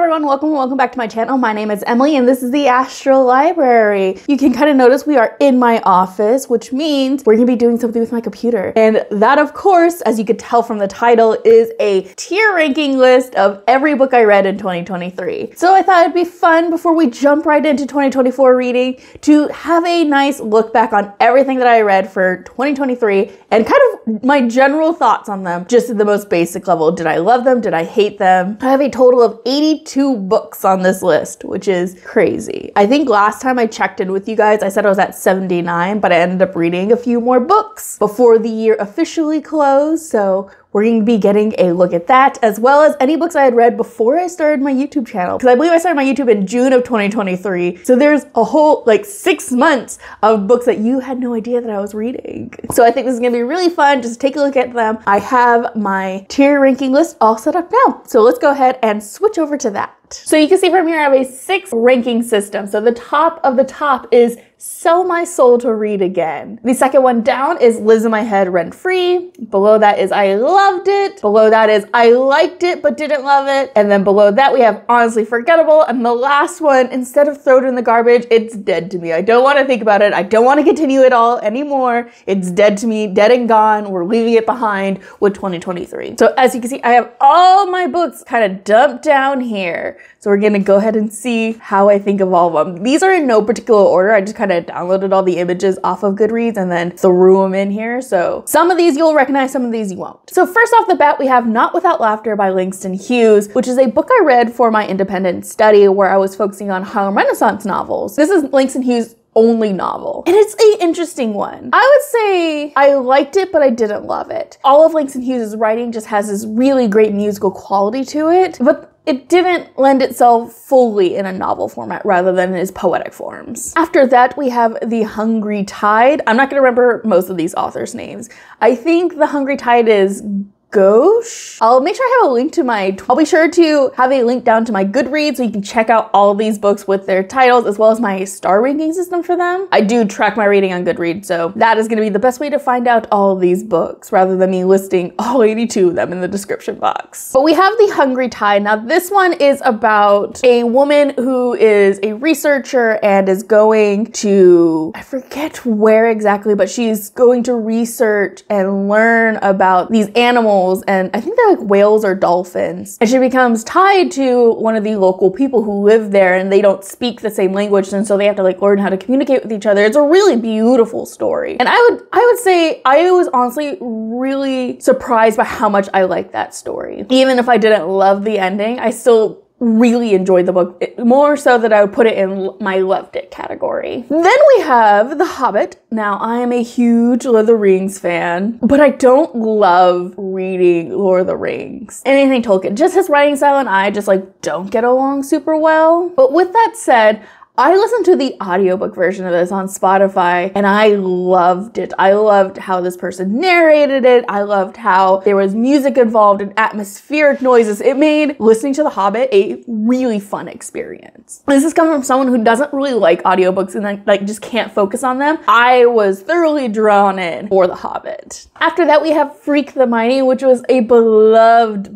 everyone, welcome back to my channel. My name is Emily and this is the Astral Library. You can kind of notice we are in my office, which means we're gonna be doing something with my computer. And that, of course, as you could tell from the title, is a tier ranking list of every book I read in 2023. So I thought it'd be fun before we jump right into 2024 reading to have a nice look back on everything that I read for 2023 and kind of my general thoughts on them, just at the most basic level. Did I love them? Did I hate them? I have a total of 82 books on this list, which is crazy. I think last time I checked in with you guys, I said I was at 79, but I ended up reading a few more books before the year officially closed. So we're going to be getting a look at that, as well as any books I had read before I started my YouTube channel. Because I believe I started my YouTube in June of 2023. So there's a whole 6 months of books that you had no idea that I was reading. So I think this is going to be really fun. Just take a look at them. I have my tier ranking list all set up now. So let's go ahead and switch over to that. So you can see from here I have a 6 ranking system. So the top of the top is Sell My Soul to Read Again. The second one down is Lives in My Head Rent Free. Below that is I Loved It. Below that is I Liked It but Didn't Love It. And then below that we have Honestly Forgettable. And the last one, instead of Throw It in the Garbage, it's Dead to Me. I don't want to think about it. I don't want to continue it all anymore. It's dead to me, dead and gone. We're leaving it behind with 2023. So as you can see, I have all my books kind of dumped down here. So we're gonna go ahead and see how I think of all of them. These are in no particular order. I just kind of downloaded all the images off of GoodReads and then threw them in here. So some of these you'll recognize, some of these you won't. So first off the bat, we have Not Without Laughter by Langston Hughes, which is a book I read for my independent study where I was focusing on Harlem Renaissance novels. This is Langston Hughes' only novel. And it's an interesting one. I would say I liked it, but I didn't love it. All of Langston Hughes' writing just has this really great musical quality to it, but it didn't lend itself fully in a novel format rather than in its poetic forms. After that, we have The Hungry Tide. I'm not gonna remember most of these authors' names. I think The Hungry Tide is Gauche. I'll make sure I have a link to I'll be sure to have a link down to my GoodReads so you can check out all of these books with their titles as well as my star ranking system for them. I do track my rating on GoodReads, so that is going to be the best way to find out all of these books rather than me listing all 82 of them in the description box. But we have The Hungry Tide. Now this one is about a woman who is a researcher and is going to, I forget where exactly, but she's going to research and learn about these animals, and I think they're like whales or dolphins. And she becomes tied to one of the local people who live there, and they don't speak the same language, and so they have to learn how to communicate with each other. It's a really beautiful story. And I would say I was honestly really surprised by how much I liked that story. Even if I didn't love the ending, I still really enjoyed the book, more so that I would put it in my loved it category. Then we have The Hobbit. Now, I am a huge Lord of the Rings fan, but I don't love reading Lord of the Rings. Anything Tolkien. Just his writing style and I just don't get along super well. But with that said, I listened to the audiobook version of this on Spotify and I loved it. I loved how this person narrated it. I loved how there was music involved and atmospheric noises. It made listening to The Hobbit a really fun experience. This is coming from someone who doesn't really like audiobooks and just can't focus on them. I was thoroughly drawn in for The Hobbit. After that, we have Freak the Mighty, which was a beloved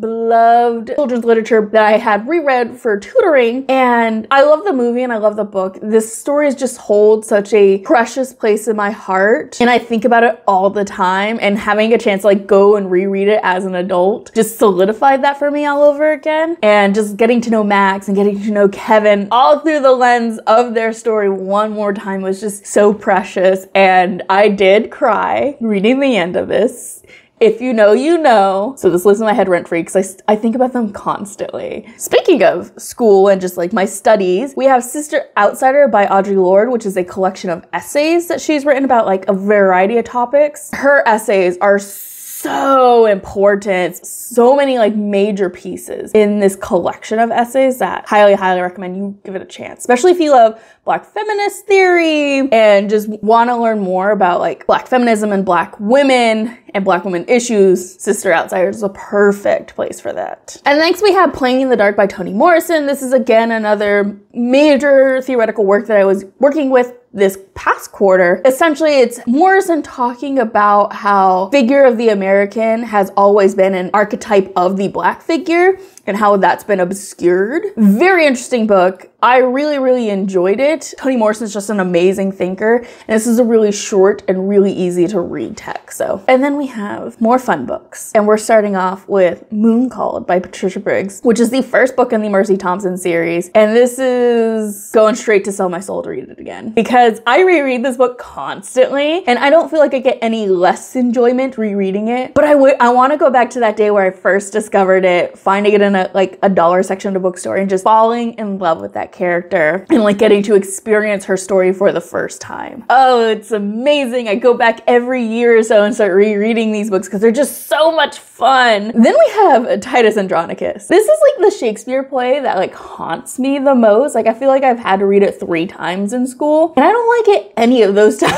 children's literature that I had reread for tutoring. And I love the movie and I love the book. This story just holds such a precious place in my heart, and I think about it all the time, and having a chance to go and reread it as an adult just solidified that for me all over again. And just getting to know Max and getting to know Kevin all through the lens of their story one more time was just so precious, and I did cry reading the end of this. If you know, you know. So this lives in my head rent free because I think about them constantly. Speaking of school and just my studies, we have Sister Outsider by Audre Lorde, which is a collection of essays that she's written about a variety of topics. Her essays are so important. So many major pieces in this collection of essays that highly recommend you give it a chance, especially if you love Black feminist theory and just want to learn more about Black feminism and Black women and Black women issues. Sister Outsider is a perfect place for that. And next we have Playing in the Dark by Toni Morrison. This is again another major theoretical work that I was working with this past quarter. Essentially, it's Morrison talking about how figure of the American has always been an archetype of the Black figure, and how that's been obscured. Very interesting book. I really, really enjoyed it. Toni Morrison's just an amazing thinker, and this is a really short and really easy to read text. And then we have more fun books, and we're starting off with Moon Called by Patricia Briggs, which is the first book in the Mercy Thompson series, and this is going straight to sell my soul to read it again, because I reread this book constantly, and I don't feel like I get any less enjoyment rereading it, but I want to go back to that day where I first discovered it, finding it in a dollar section of a bookstore, and just falling in love with that character and like getting to experience her story for the first time. Oh, it's amazing. I go back every year or so and start rereading these books because they're just so much fun. Then we have Titus Andronicus. This is like the Shakespeare play that like haunts me the most. Like I feel like I've had to read it 3 times in school, and I don't like it any of those times.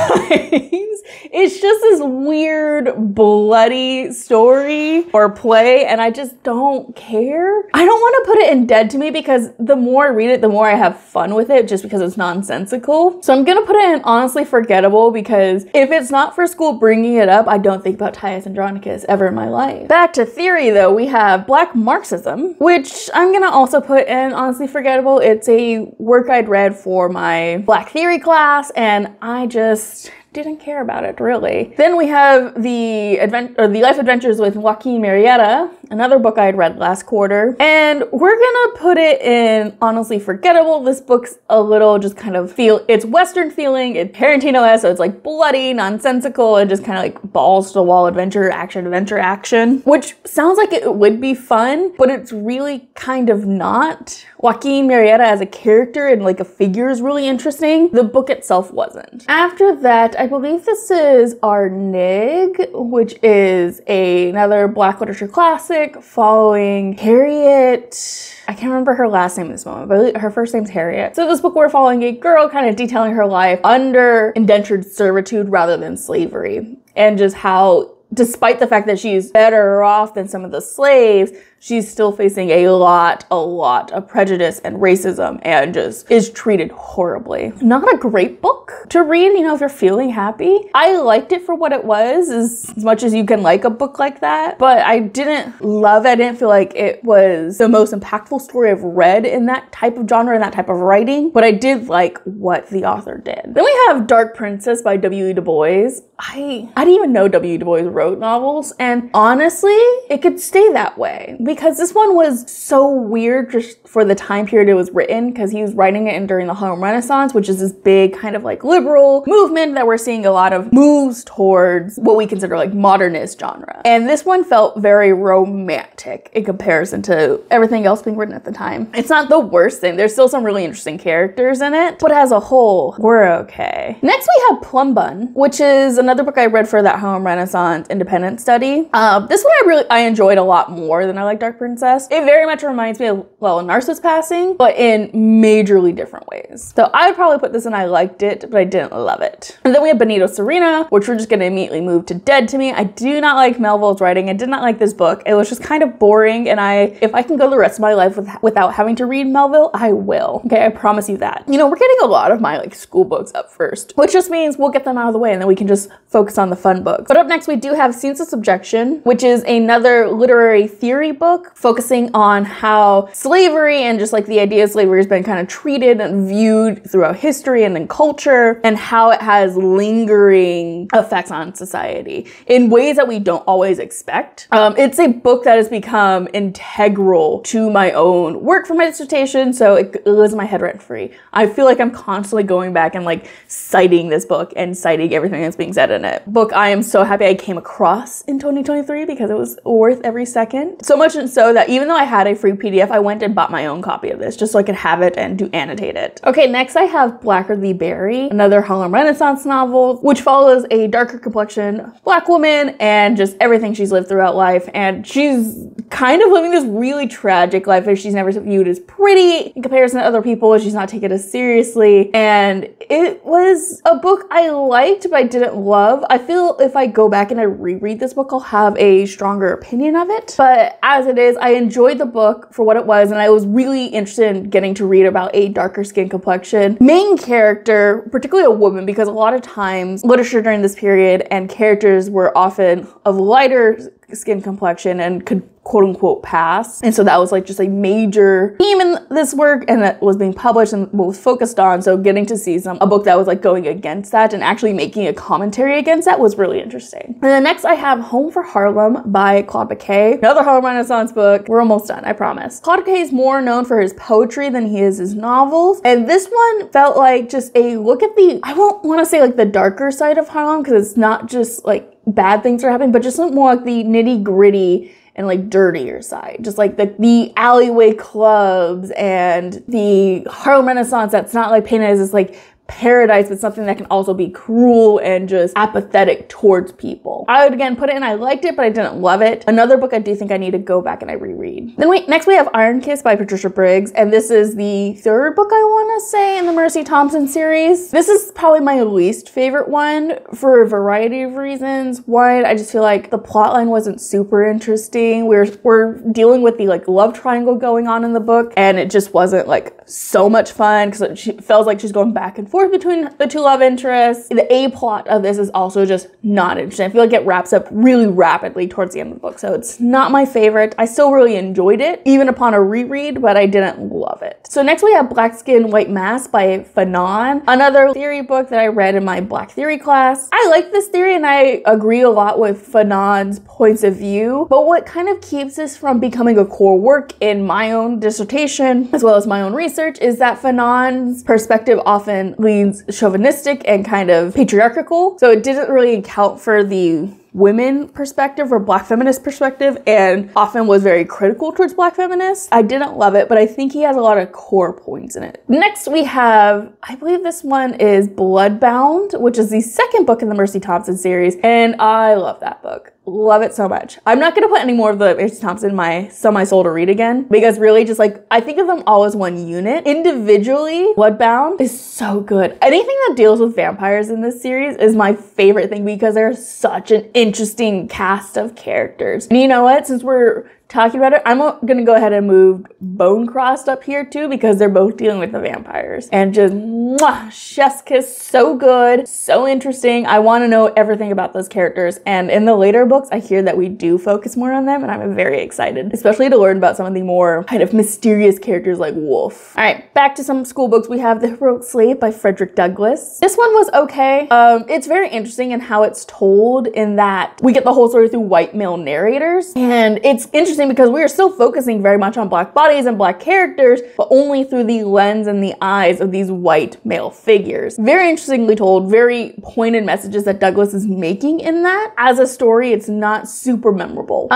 It's just this weird, bloody story or play, and I just don't care. I don't want to put it in dead to me because the more I read it, the more I have fun with it just because it's nonsensical. So I'm gonna put it in honestly forgettable, because if it's not for school bringing it up, I don't think about Titus Andronicus ever in my life. Back to theory though, we have Black Marxism, which I'm gonna also put in honestly forgettable. It's a work I'd read for my Black theory class, and I just didn't care about it really. Then we have the Life Adventures with Joaquin Murrieta, another book I had read last quarter, and we're gonna put it in honestly forgettable. This book's a little just kind of it's Western feeling, it's Tarantino-esque, so it's like bloody, nonsensical, and just kind of like balls to the wall adventure, action, which sounds like it would be fun, but it's really kind of not. Joaquin Murrieta as a character and like a figure is really interesting. The book itself wasn't. After that, I believe this is Arnig, which is another Black literature classic following Harriet. I can't remember her last name at this moment, but her first name's Harriet. So this book, we're following a girl kind of detailing her life under indentured servitude rather than slavery, and just how, despite the fact that she's better off than some of the slaves, she's still facing a lot of prejudice and racism and just is treated horribly. Not a great book to read, you know, if you're feeling happy. I liked it for what it was, as much as you can like a book like that, but I didn't love it. I didn't feel like it was the most impactful story I've read in that type of genre and that type of writing, but I did like what the author did. Then we have Dark Princess by W.E. Du Bois. I didn't even know W.E. Du Bois wrote novels, and honestly, it could stay that way, because this one was so weird just for the time period it was written, because he was writing it during the Harlem Renaissance, which is this big kind of like liberal movement that we're seeing a lot of moves towards what we consider like modernist genre. And this one felt very romantic in comparison to everything else being written at the time. It's not the worst thing. There's still some really interesting characters in it, but as a whole, we're okay. Next we have Plum Bun, which is another book I read for that Harlem Renaissance independent study. This one I enjoyed a lot more than I like Dark Princess. It very much reminds me of, well, Narcissus Passing, but in majorly different ways. So I would probably put this in I liked it, but I didn't love it. And then we have Benito Serena, which we're just gonna immediately move to dead to me. I do not like Melville's writing. I did not like this book. It was just kind of boring, and if I can go the rest of my life without having to read Melville, I will. Okay, I promise you that. You know, we're getting a lot of my like school books up first, which just means we'll get them out of the way and then we can just focus on the fun books. But up next we do have Scenes of Subjection, which is another literary theory book focusing on how slavery and just like the idea of slavery has been kind of treated and viewed throughout history and in culture, and how it has lingering effects on society in ways that we don't always expect. It's a book that has become integral to my own work for my dissertation, so it lives in my head rent free. I feel like I'm constantly going back and like citing this book and citing everything that's being said in it. Book I am so happy I came across in 2023 because it was worth every second. So much so that even though I had a free PDF, I went and bought my own copy of this just so I could have it and annotate it. Okay, next I have Blacker the Berry, another Harlem Renaissance novel, which follows a darker complexion Black woman and just everything she's lived throughout life. And she's kind of living this really tragic life that she's never viewed as pretty in comparison to other people. She's not taken as seriously. And it was a book I liked, but I didn't love. I feel if I go back and I reread this book, I'll have a stronger opinion of it. But as it is, I enjoyed the book for what it was, and I was really interested in getting to read about a darker skin complexion main character, particularly a woman, because a lot of times literature during this period and characters were often of lighter skin complexion and could quote unquote pass. And so that was like just a major theme in this work, and that was being published and was focused on. So getting to see a book that was like going against that and actually making a commentary against that was really interesting. And then next I have Home for Harlem by Claude McKay. Another Harlem Renaissance book. We're almost done, I promise. Claude McKay is more known for his poetry than he is his novels. And this one felt like just a look at the, I won't want to say like the darker side of Harlem, because it's not just like bad things are happening, but just more like the nitty gritty and like dirtier side. Just like the alleyway clubs and the Harlem Renaissance that's not like painted as this like paradise, but something that can also be cruel and just apathetic towards people. I would again put it in, I liked it, but I didn't love it. Another book I do think I need to go back and I reread. Then next we have Iron Kiss by Patricia Briggs, and this is the third book I want to say in the Mercy Thompson series. This is probably my least favorite one for a variety of reasons. One, I just feel like the plotline wasn't super interesting. We're dealing with the like love triangle going on in the book, and it just wasn't like so much fun because it feels like she's going back and forth between the two love interests. The A plot of this is also just not interesting. I feel like it wraps up really rapidly towards the end of the book, so it's not my favorite. I still really enjoyed it, even upon a reread, but I didn't love it. So next we have Black Skin, White Mask by Fanon, another theory book that I read in my Black Theory class. I like this theory and I agree a lot with Fanon's points of view, but what kind of keeps this from becoming a core work in my own dissertation, as well as my own research, is that Fanon's perspective often leans chauvinistic and kind of patriarchal. So it didn't really account for the women perspective or Black feminist perspective, and often was very critical towards Black feminists. I didn't love it, but I think he has a lot of core points in it. Next we have, I believe this one is Bloodbound, which is the second book in the Mercy Thompson series, and I love that book. Love it so much. I'm not gonna put any more of the Mercy Thompson in my Sell My Soul to Read again, because really just like, I think of them all as one unit. Individually, Bloodbound is so good. Anything that deals with vampires in this series is my favorite thing, because they're such an interesting cast of characters. And you know what? Since we're talking about it, I'm gonna go ahead and move Bone Crossed up here too, because they're both dealing with the vampires. And just mwah, chef's kiss, so good, so interesting. I want to know everything about those characters, and in the later books I hear that we do focus more on them, and I'm very excited, especially to learn about some of the more kind of mysterious characters like Wolf. All right, back to some school books. We have The Heroic Slave by Frederick Douglass. This one was okay. It's very interesting in how it's told, in that we get the whole story through white male narrators, and it's interesting because we are still focusing very much on Black bodies and Black characters, but only through the lens and the eyes of these white male figures. Very interestingly told, very pointed messages that Douglas is making in that. As a story, it's not super memorable.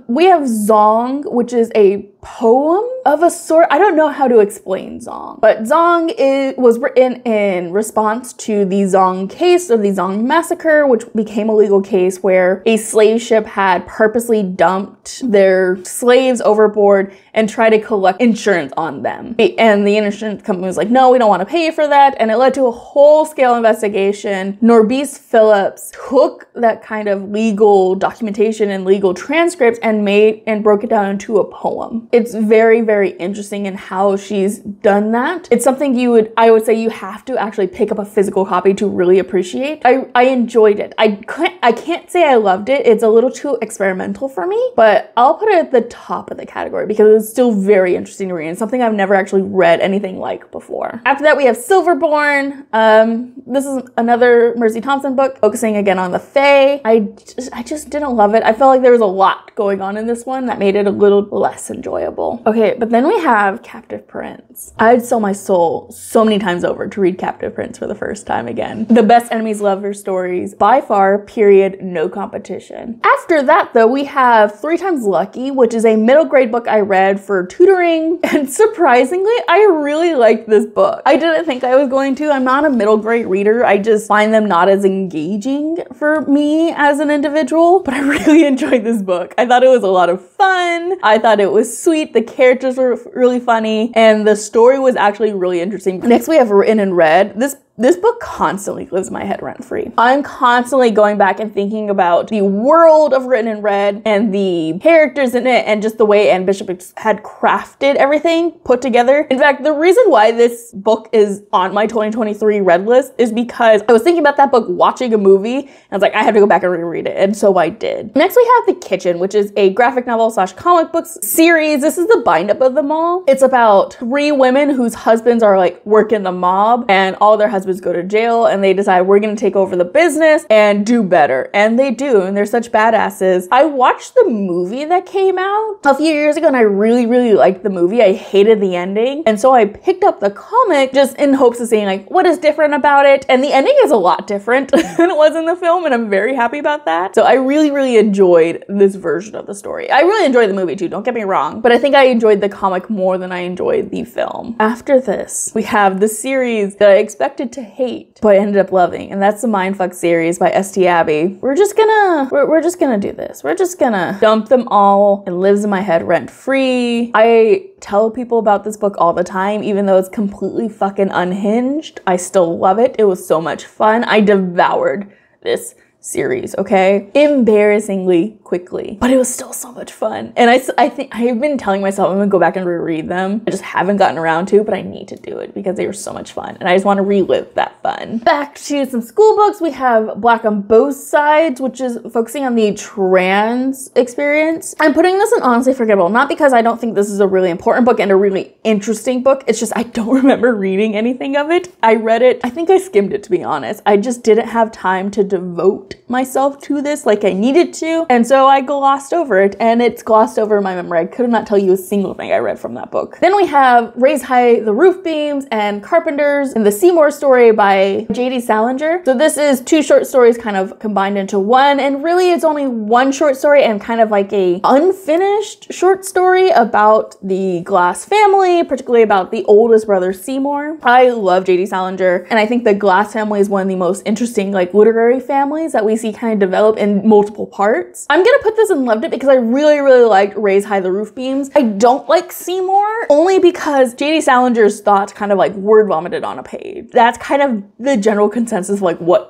We have Zong, which is a poem of a sort. I don't know how to explain Zong, but Zong was written in response to the Zong case of the Zong massacre, which became a legal case where a slave ship had purposely dumped their slaves overboard and tried to collect insurance on them. And the insurance company was like, no, we don't want to pay you for that. And it led to a whole scale investigation. Norbeece Phillips took that kind of legal documentation and legal transcripts and broke it down into a poem. It's very, very interesting in how she's done that. It's something I would say you have to actually pick up a physical copy to really appreciate. I enjoyed it. I can't say I loved it. It's a little too experimental for me, but I'll put it at the top of the category because it's still very interesting to read and something I've never actually read anything like before. After that, we have Silverborn. This is another Mercy Thompson book, focusing again on the Fae. I just didn't love it. I felt like there was a lot going on in this one that made it a little less enjoyable. Okay, but then we have Captive Prince. I'd sell my soul so many times over to read Captive Prince for the first time again. The best enemies lover stories by far, period, no competition. After that though, we have 3 Times Lucky, which is a middle grade book I read for tutoring, and surprisingly, I really liked this book. I didn't think I was going to. I'm not a middle grade reader. I just find them not as engaging for me as an individual, but I really enjoyed this book. I thought it was a lot of fun. I thought it was sweet. The characters were really funny, and the story was actually really interesting. Next, we have Written in Red. This This book constantly lives in my head rent-free. I'm constantly going back and thinking about the world of Written in Red and the characters in it and just the way Anne Bishop had crafted everything put together. In fact, the reason why this book is on my 2023 read list is because I was thinking about that book watching a movie and I was like, I have to go back and reread it. And so I did. Next we have The Kitchen, which is a graphic novel / comic books series. This is the bind up of them all. It's about 3 women whose husbands are like working the mob and all their husbands go to jail and they decide we're gonna take over the business and do better. And they do, and they're such badasses. I watched the movie that came out a few years ago and I really, really liked the movie. I hated the ending. And so I picked up the comic just in hopes of seeing like what is different about it. And the ending is a lot different than it was in the film and I'm very happy about that. So I really, really enjoyed this version of the story. I really enjoyed the movie too, don't get me wrong, but I think I enjoyed the comic more than I enjoyed the film. After this, we have the series that I expected to hate, but I ended up loving, and that's the Mindfuck series by S.T. Abbey. We're just gonna do this. We're just gonna dump them all. It lives in my head rent-free. I tell people about this book all the time, even though it's completely fucking unhinged. I still love it. It was so much fun. I devoured this series, okay? Embarrassingly quickly, but it was still so much fun. And I think I've been telling myself I'm gonna go back and reread them. I just haven't gotten around to, but I need to do it because they were so much fun and I just want to relive that fun. Back to some school books, we have Black on Both Sides, which is focusing on the trans experience. I'm putting this in Honestly Forgettable, not because I don't think this is a really important book and a really interesting book. It's just I don't remember reading anything of it. I read it, I think I skimmed it to be honest. I just didn't have time to devote myself to this like I needed to, and so I glossed over it, and it's glossed over in my memory. I could not tell you a single thing I read from that book. Then we have Raise High the Roof Beams and Carpenters and the Seymour Story by J.D. Salinger. So this is 2 short stories kind of combined into one, and really it's only 1 short story and kind of like a unfinished short story about the Glass family, particularly about the oldest brother Seymour. I love J.D. Salinger, and I think the Glass family is one of the most interesting like literary families that we see kind of develop in multiple parts. I'm gonna put this in loved it because I really, really liked Raise High the Roof Beams. I don't like Seymour only because J.D. Salinger's thoughts kind of like word vomited on a page. That's kind of the general consensus of like what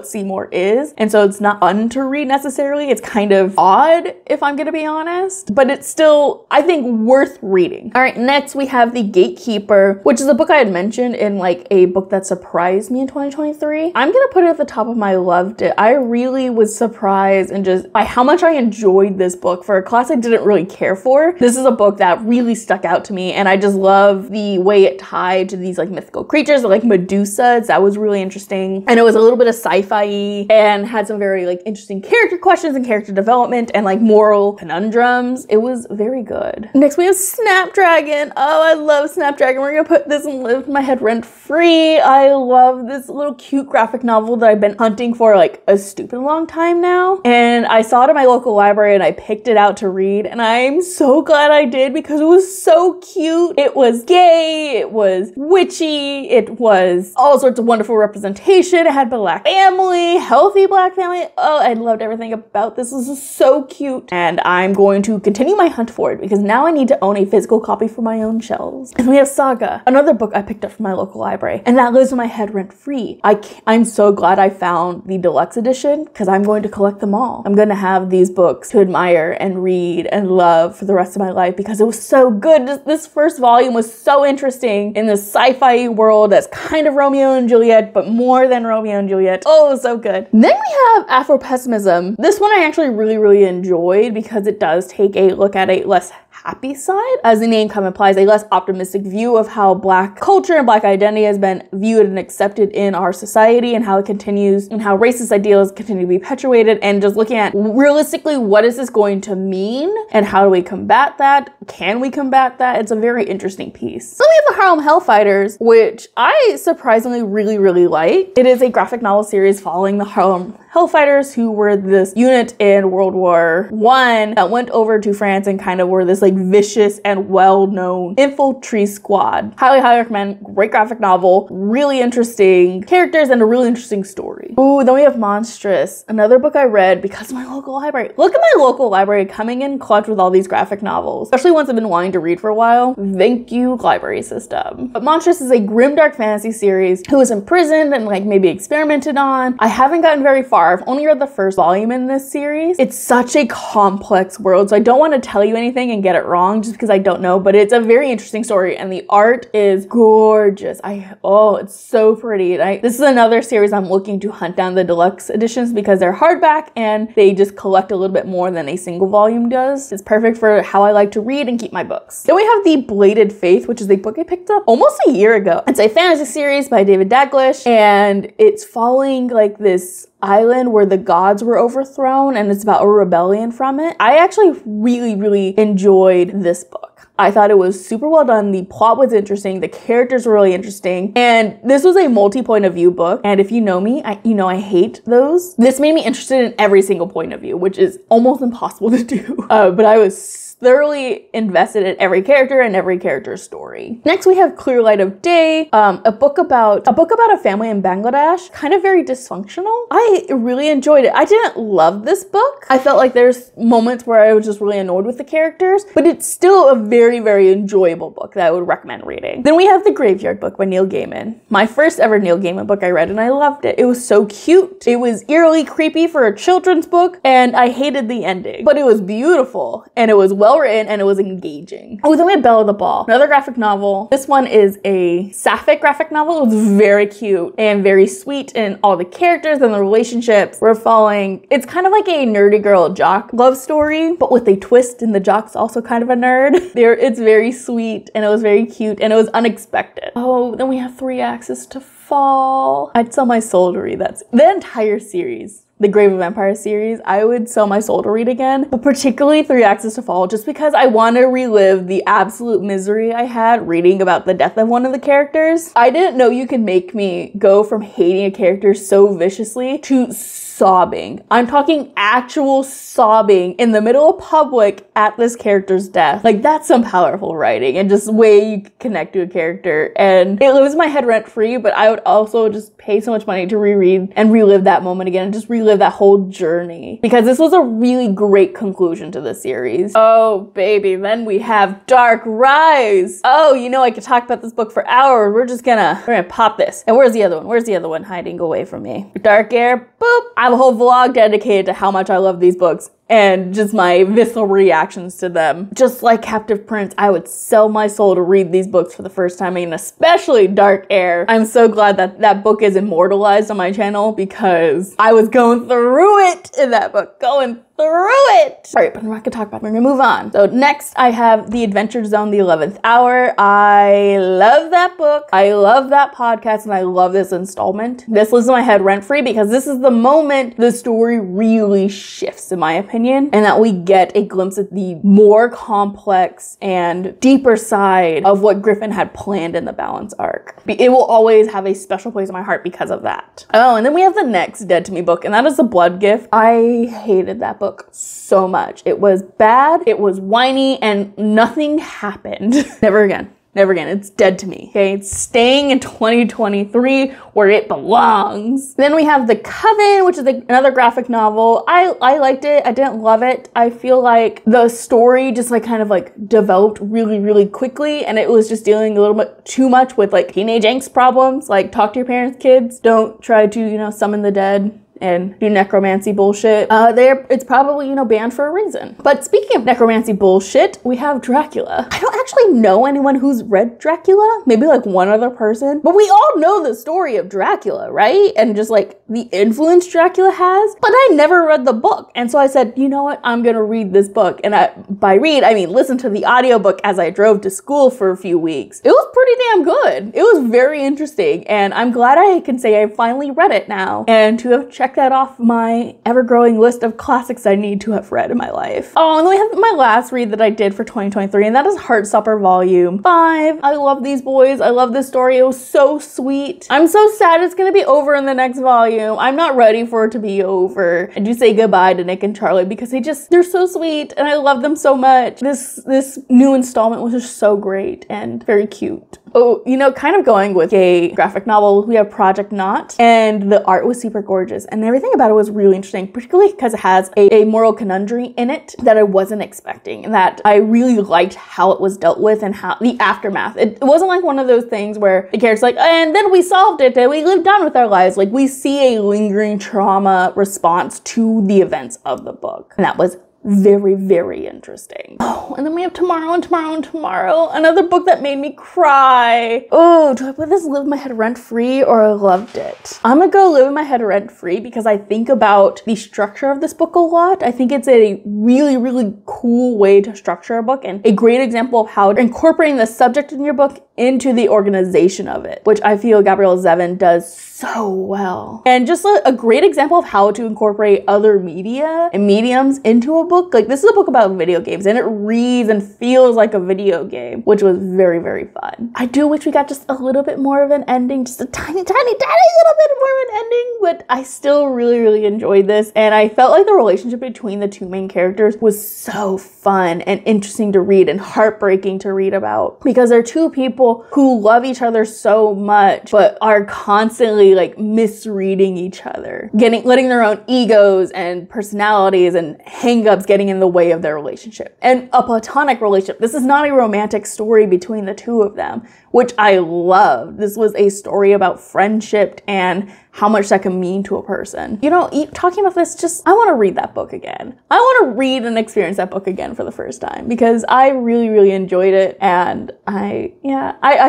Seymour is. And so it's not fun to read necessarily. It's kind of odd if I'm gonna be honest, but it's still, I think, worth reading. All right, next we have The Gatekeeper, which is a book I had mentioned in like a book that surprised me in 2023. I'm gonna put it at the top of my loved it. I really was surprised and just by how much I enjoyed this book for a class I didn't really care for. This is a book that really stuck out to me and I just love the way it tied to these like mythical creatures like Medusas. That was really interesting. And it was a little bit of sci-fi and had some very like interesting character questions and character development and like moral conundrums. It was very good. Next we have Snapdragon. Oh, I love Snapdragon. We're gonna put this and live in my head rent free. I love this little cute graphic novel that I've been hunting for like a stupid long time now, and I saw it at my local library and I picked it out to read, and I'm so glad I did because it was so cute. It was gay, it was witchy, it was all sorts of wonderful representation. It had black family, healthy black family. Oh, I loved everything about this. This is so cute, and I'm going to continue my hunt for it because now I need to own a physical copy for my own shelves. And we have Saga, another book I picked up from my local library, and that lives in my head rent free. I'm so glad I found the deluxe edition because I'm going to collect them all. I'm going to have these books to admire and read and love for the rest of my life because it was so good. This first volume was so interesting in this sci-fi world that's kind of Romeo and Juliet, but more than Romeo and Juliet. Oh, it was so good. Then we have Afro-Pessimism. This one I actually really, really enjoyed because it does take a look at a less happy side, as the name kind of implies, a less optimistic view of how Black culture and Black identity has been viewed and accepted in our society and how it continues and how racist ideals continue to be perpetuated, and just looking at realistically what is this going to mean and how do we combat that? Can we combat that? It's a very interesting piece. Then we have the Harlem Hellfighters, which I surprisingly really, really like. It is a graphic novel series following the Harlem Hellfighters, who were this unit in World War I that went over to France and kind of were this like vicious and well-known infantry squad. Highly, highly recommend. Great graphic novel, really interesting characters and a really interesting story. library. Ooh, then we have Monstrous, another book I read because of my local library. Look at my local library coming in clutch with all these graphic novels, especially ones I've been wanting to read for a while. Thank you, library system. But Monstrous is a grimdark fantasy series who was imprisoned and like maybe experimented on. I haven't gotten very far. I've only read the first volume in this series. It's such a complex world, so I don't want to tell you anything and get it wrong just because I don't know, but it's a very interesting story and the art is gorgeous. It's so pretty. This is another series I'm looking to hunt down the deluxe editions because they're hardback and they just collect a little bit more than a single volume does. It's perfect for how I like to read and keep my books. Then we have The Bladed Faith, which is a book I picked up almost a year ago. It's a fantasy series by David Daglish and it's following like this island where the gods were overthrown and it's about a rebellion from it. I actually really enjoyed this book. I thought it was super well done. The plot was interesting. The characters were really interesting. And this was a multi-point of view book. And if you know me, I hate those. This made me interested in every single point of view, which is almost impossible to do. But I was thoroughly invested in every character and every character's story. Next, we have Clear Light of Day, a book about a family in Bangladesh, kind of very dysfunctional. I really enjoyed it. I didn't love this book. I felt like there's moments where I was just really annoyed with the characters, but it's still a very enjoyable book that I would recommend reading. Then we have The Graveyard Book by Neil Gaiman. My first ever Neil Gaiman book I read and I loved it. It was so cute. It was eerily creepy for a children's book and I hated the ending, but it was beautiful and it was well written and it was engaging. Oh, then we have Belle of the Ball, another graphic novel. This one is a sapphic graphic novel. It was very cute and very sweet and all the characters and the relationships were following. It's kind of like a nerdy girl jock love story, but with a twist and the jock's also kind of a nerd. It's very sweet and it was very cute and it was unexpected. Oh, then we have 3 Axes to Fall. I'd sell my soul to read that. The entire series. The Grave of Empire series, I would sell my soul to read again, but particularly 3 Axes to Fall, just because I want to relive the absolute misery I had reading about the death of one of the characters. I didn't know you could make me go from hating a character so viciously to sobbing. I'm talking actual sobbing in the middle of public at this character's death. Like, that's some powerful writing and just way you connect to a character. And it lives in my head rent free, but I would also just pay so much money to reread and relive that moment again and just relive that whole journey because this was a really great conclusion to the series. Oh baby, then we have Dark Rise. Oh, I could talk about this book for hours. We're gonna pop this. And where's the other one? Where's the other one hiding away from me? Dark Air, boop. I have a whole vlog dedicated to how much I love these books and just my visceral reactions to them. Just like Captive Prince, I would sell my soul to read these books for the first time, and especially Dark Air. I'm so glad that that book is immortalized on my channel because I was going through it in that book, going through it. All right, but I'm not gonna talk about it. We're gonna move on. So next I have The Adventure Zone, The 11th Hour. I love that book. I love that podcast and I love this installment. This lives in my head rent free because this is the moment the story really shifts, in my opinion, and that we get a glimpse of the more complex and deeper side of what Griffin had planned in the Balance arc. It will always have a special place in my heart because of that. Oh, and then we have the next Dead to Me book, and that is The Blood Gift. I hated that book so much. It was bad, it was whiny, and nothing happened. Never again. Never again. It's dead to me. Okay, it's staying in 2023 where it belongs. Then we have The Coven, which is another graphic novel. I liked it. I didn't love it. I feel like the story just kind of developed really quickly, and it was just dealing a little bit too much with teenage angst problems. Like, talk to your parents, kids. Don't try to, summon the dead and do necromancy bullshit. It's probably, banned for a reason. But speaking of necromancy bullshit, we have Dracula. I don't actually know anyone who's read Dracula. Maybe one other person. But we all know the story of Dracula, right? And just the influence Dracula has. But I never read the book. And so I said, you know what? I'm gonna read this book. And by read, I mean listen to the audiobook as I drove to school for a few weeks. It was pretty damn good. It was very interesting. And I'm glad I can say I finally read it now. And to have checked that off my ever-growing list of classics I need to have read in my life. Oh, and then we have my last read that I did for 2023, and that is Heartstopper Volume 5. I love these boys. I love this story. It was so sweet. I'm so sad it's gonna be over in the next volume. I'm not ready for it to be over. I do say goodbye to Nick and Charlie because they're so sweet and I love them so much. This new installment was just so great and very cute. Oh, you know, kind of going with a graphic novel, we have Project Knot, and the art was super gorgeous, and everything about it was really interesting, particularly because it has a moral conundrum in it that I wasn't expecting, and that I really liked how it was dealt with and how the aftermath. It wasn't like one of those things where the character's like, and then we solved it and we lived on with our lives. Like, we see a lingering trauma response to the events of the book, and that was very, very interesting. Oh, and then we have Tomorrow and Tomorrow and Tomorrow, another book that made me cry. Oh, do I put this Live in My Head rent free or I loved it? I'm gonna go Live in My Head rent free because I think about the structure of this book a lot. I think it's a really, really cool way to structure a book and a great example of how incorporating the subject in your book into the organization of it, which I feel Gabrielle Zevin does so well. And just a great example of how to incorporate other media and mediums into a book. Like, this is a book about video games and it reads and feels like a video game, which was very, very fun. I do wish we got just a little bit more of an ending, just a tiny, tiny, tiny little bit more of an ending, but I still really, really enjoyed this. And I felt like the relationship between the two main characters was so fun and interesting to read and heartbreaking to read about, because they're two people who love each other so much, but are constantly like misreading each other, letting their own egos and personalities and hangups getting in the way of their relationship. And a platonic relationship. This is not a romantic story between the two of them, which I loved. This was a story about friendship and how much that can mean to a person. You know, talking about this, I want to read that book again. I want to read and experience that book again for the first time because I really, really enjoyed it. And I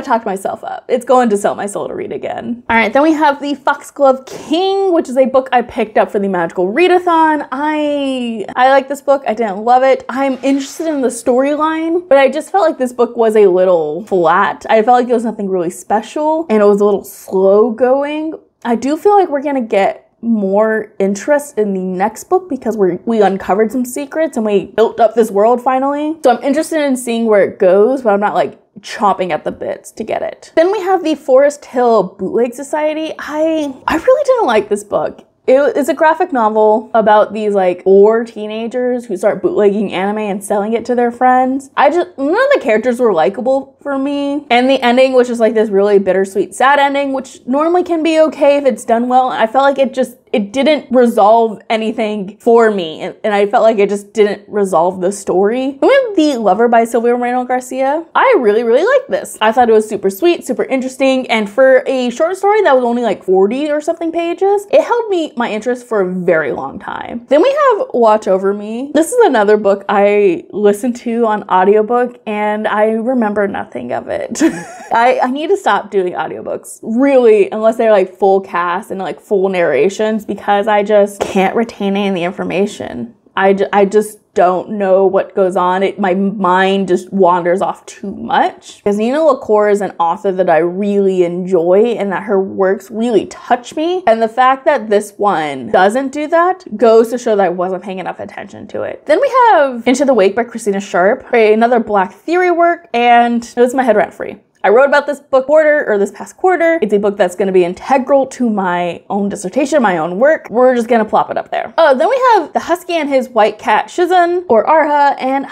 talked myself up. It's going to sell my soul to read again. All right, then we have The Foxglove King, which is a book I picked up for the Magical Readathon. I like this book. I didn't love it. I'm interested in the storyline, but I just felt like this book was a little flat. I felt like it was nothing really special and it was a little slow going. I do feel like we're gonna get more interest in the next book because we uncovered some secrets and we built up this world finally. So I'm interested in seeing where it goes, but I'm not like chomping at the bits to get it. Then we have the Forest Hill Bootleg Society. I really didn't like this book. It's a graphic novel about these like 4 teenagers who start bootlegging anime and selling it to their friends. None of the characters were likable for me. And the ending was just like this really bittersweet, sad ending, which normally can be okay if it's done well. I felt like it didn't resolve anything for me. And I felt like it just didn't resolve the story. Then we have The Lover by Silvia Moreno Garcia. I really, really liked this. I thought it was super sweet, super interesting. And for a short story that was only like 40 or something pages, it held my interest for a very long time. Then we have Watch Over Me. This is another book I listened to on audiobook and I remember nothing of it. I need to stop doing audiobooks, really, unless they're like full cast and like full narrations, because I just can't retain any of the information. I just don't know what goes on. My mind just wanders off too much. Because Nina LaCour is an author that I really enjoy and that her works really touch me. And the fact that this one doesn't do that goes to show that I wasn't paying enough attention to it. Then we have Into the Wake by Christina Sharp, another Black Theory work, and it was my head rent free. I wrote about this book this past quarter. It's a book that's going to be integral to my own dissertation, my own work. We're just going to plop it up there. Oh, then we have The Husky and His White Cat Shizun, or Arha, and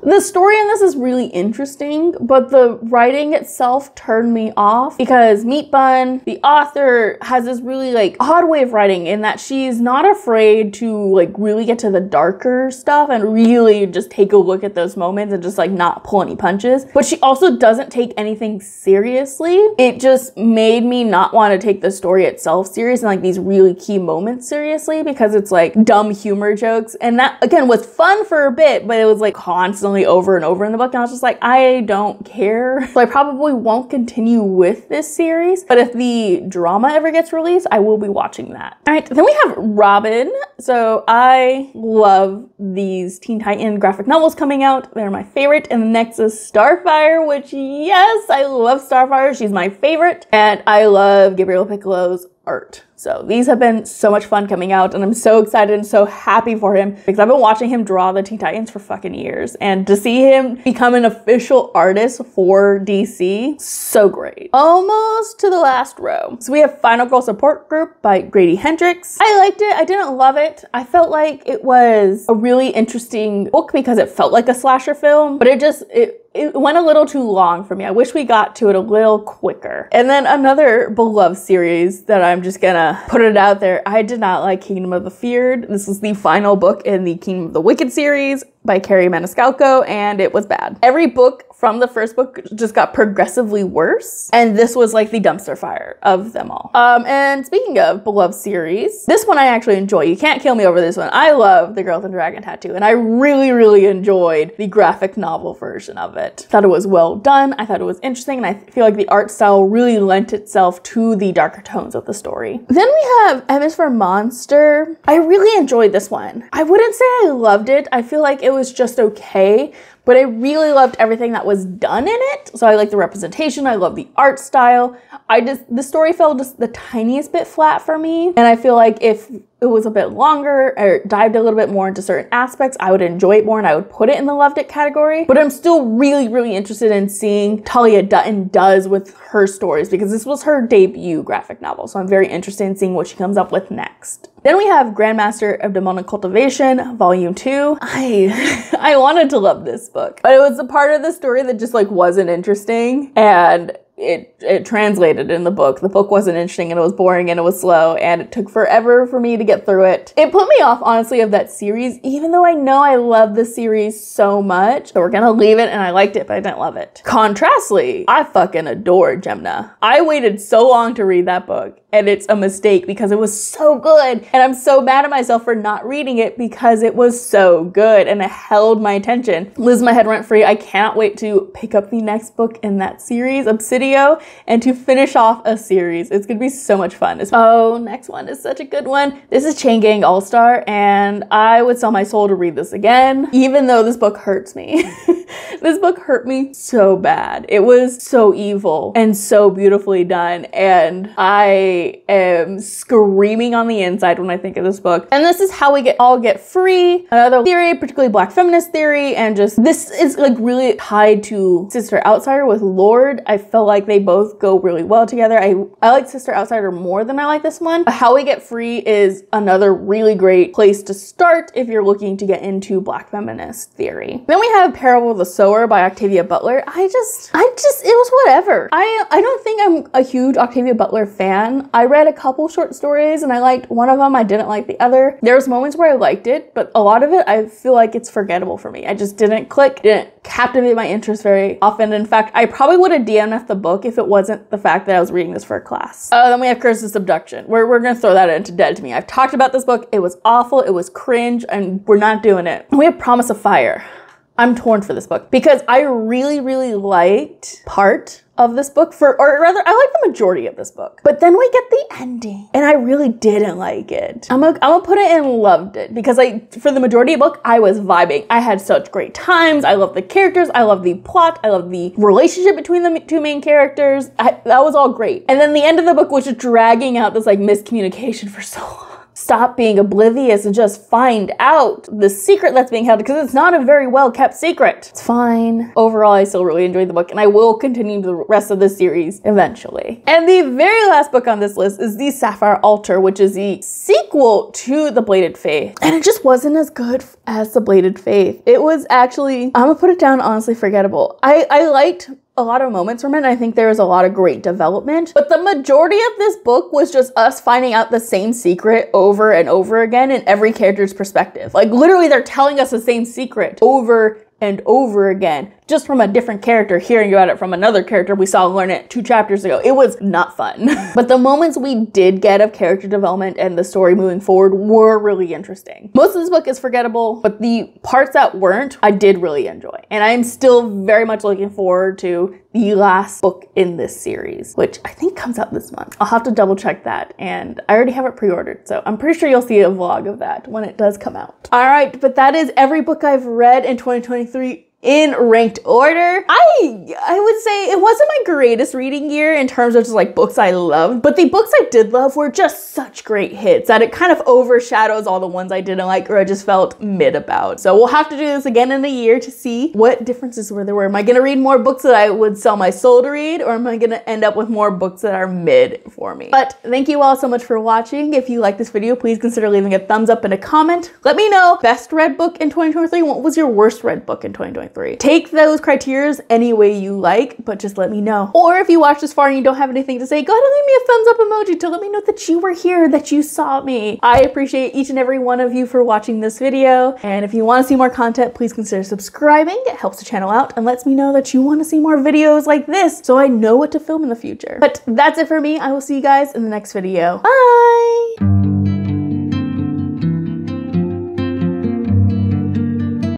the story in this is really interesting, but the writing itself turned me off because Meat Bun, the author, has this really like odd way of writing in that she's not afraid to like really get to the darker stuff and really just take a look at those moments and just like not pull any punches. But she also doesn't take anything seriously. It just made me not want to take the story itself serious and like these really key moments seriously because it's like dumb humor jokes. And that again was fun for a bit, but it was like constantly over and over in the book. And I was just like, I don't care. So I probably won't continue with this series, but if the drama ever gets released, I will be watching that. All right, then we have Robin. So I love these Teen Titan graphic novels coming out. They're my favorite. And the next is Starfire, which yes, I love Starfire. She's my favorite. And I love Gabriel Piccolo's art. So these have been so much fun coming out and I'm so excited and so happy for him because I've been watching him draw the Teen Titans for fucking years, and to see him become an official artist for DC, so great. Almost to the last row. So we have Final Girl Support Group by Grady Hendrix. I liked it. I didn't love it. I felt like it was a really interesting book because it felt like a slasher film, but it it went a little too long for me. I wish we got to it a little quicker. And then another beloved series that I'm just gonna put it out there. I did not like Kingdom of the Feared. This is the final book in the Kingdom of the Wicked series by Carrie Maniscalco, and it was bad. Every book from the first book just got progressively worse, and this was like the dumpster fire of them all. And speaking of beloved series, this one I actually enjoy. You can't kill me over this one. I love The Girl with the Dragon Tattoo, and I really enjoyed the graphic novel version of it. Thought it was well done, I thought it was interesting, and I feel like the art style really lent itself to the darker tones of the story. Then we have M is for Monster. I really enjoyed this one. I wouldn't say I loved it. I feel like it was just okay, but I really loved everything that was done in it. So I like the representation, I love the art style. The story fell just the tiniest bit flat for me. And I feel like if it was a bit longer or dived a little bit more into certain aspects, I would enjoy it more and I would put it in the loved it category. But I'm still really interested in seeing Talia Dutton does with her stories, because this was her debut graphic novel. So I'm very interested in seeing what she comes up with next. Then we have Grandmaster of Demonic Cultivation, Volume 2. I wanted to love this book, but it was a part of the story that just like wasn't interesting, and it translated in the book. The book wasn't interesting, and it was boring, and it was slow, and it took forever for me to get through it. It put me off, honestly, of that series, even though I know I love the series so much. So we're gonna leave it, and I liked it, but I didn't love it. Contrastly, I fucking adored Gemna. I waited so long to read that book, and it's a mistake because it was so good, and I'm so mad at myself for not reading it because it was so good, and it held my attention. Liz my head rent free. I can't wait to pick up the next book in that series, Obsidian, and to finish off a series. It's gonna be so much fun. Oh, next one is such a good one. This is Chain Gang All-Star, and I would sell my soul to read this again, even though this book hurts me. This book hurt me so bad. It was so evil and so beautifully done, and I am screaming on the inside when I think of this book. And this is how we all get free. Another theory, particularly Black feminist theory, and just this is like really tied to Sister Outsider with Lorde. I felt like they both go really well together. I like Sister Outsider more than I like this one. How We Get Free is another really great place to start if you're looking to get into Black feminist theory. Then we have Parable of the Sower by Octavia Butler. It was whatever. I don't think I'm a huge Octavia Butler fan. I read a couple short stories and I liked one of them. I didn't like the other. There's moments where I liked it, but a lot of it, I feel like it's forgettable for me. I just didn't click, didn't captivate my interest very often. In fact, I probably would have DNF'd the book if it wasn't the fact that I was reading this for a class. Then we have Curses Abduction. We're gonna throw that into Dead to Me. I've talked about this book. It was awful. It was cringe, and we're not doing it. We have Promise of Fire. I'm torn for this book because I really liked part of this book, or rather, I like the majority of this book. But then we get the ending, and I really didn't like it. I'm gonna put it in loved it, because for the majority of the book, I was vibing. I had such great times. I love the characters. I love the plot. I love the relationship between the two main characters. That was all great. And then the end of the book was just dragging out this like miscommunication for so long. Stop being oblivious and just find out the secret that's being held, because it's not a very well kept secret. It's fine. Overall, I still really enjoyed the book, and I will continue the rest of the series eventually. And the very last book on this list is The Sapphire Altar, which is the sequel to The Bladed Faith. And it just wasn't as good as The Bladed Faith. It was actually, I'm gonna put it down, honestly forgettable. I liked a lot of moments from it, and I think there was a lot of great development, but the majority of this book was just us finding out the same secret over and over again in every character's perspective. Like literally they're telling us the same secret over and over again, just from a different character, hearing about it from another character we saw learn it 2 chapters ago. It was not fun. But the moments we did get of character development and the story moving forward were really interesting. Most of this book is forgettable, but the parts that weren't, I did really enjoy. And I'm still very much looking forward to the last book in this series, which I think comes out this month. I'll have to double check that, and I already have it pre-ordered, so I'm pretty sure you'll see a vlog of that when it does come out. All right, but that is every book I've read in 2023 in ranked order. I would say it wasn't my greatest reading year in terms of just like books I loved, but the books I did love were just such great hits that it kind of overshadows all the ones I didn't like or I just felt mid about. So we'll have to do this again in a year to see what differences there were. Am I gonna read more books that I would sell my soul to read, or am I gonna end up with more books that are mid for me? But thank you all so much for watching. If you like this video, please consider leaving a thumbs up and a comment. Let me know best read book in 2023. What was your worst read book in 2023? 7.3. Take those criterias any way you like, but just let me know. Or if you watched this far and you don't have anything to say, go ahead and leave me a thumbs up emoji to let me know that you were here, that you saw me. I appreciate each and every one of you for watching this video. And if you want to see more content, please consider subscribing. It helps the channel out and lets me know that you want to see more videos like this so I know what to film in the future. But that's it for me. I will see you guys in the next video. Bye!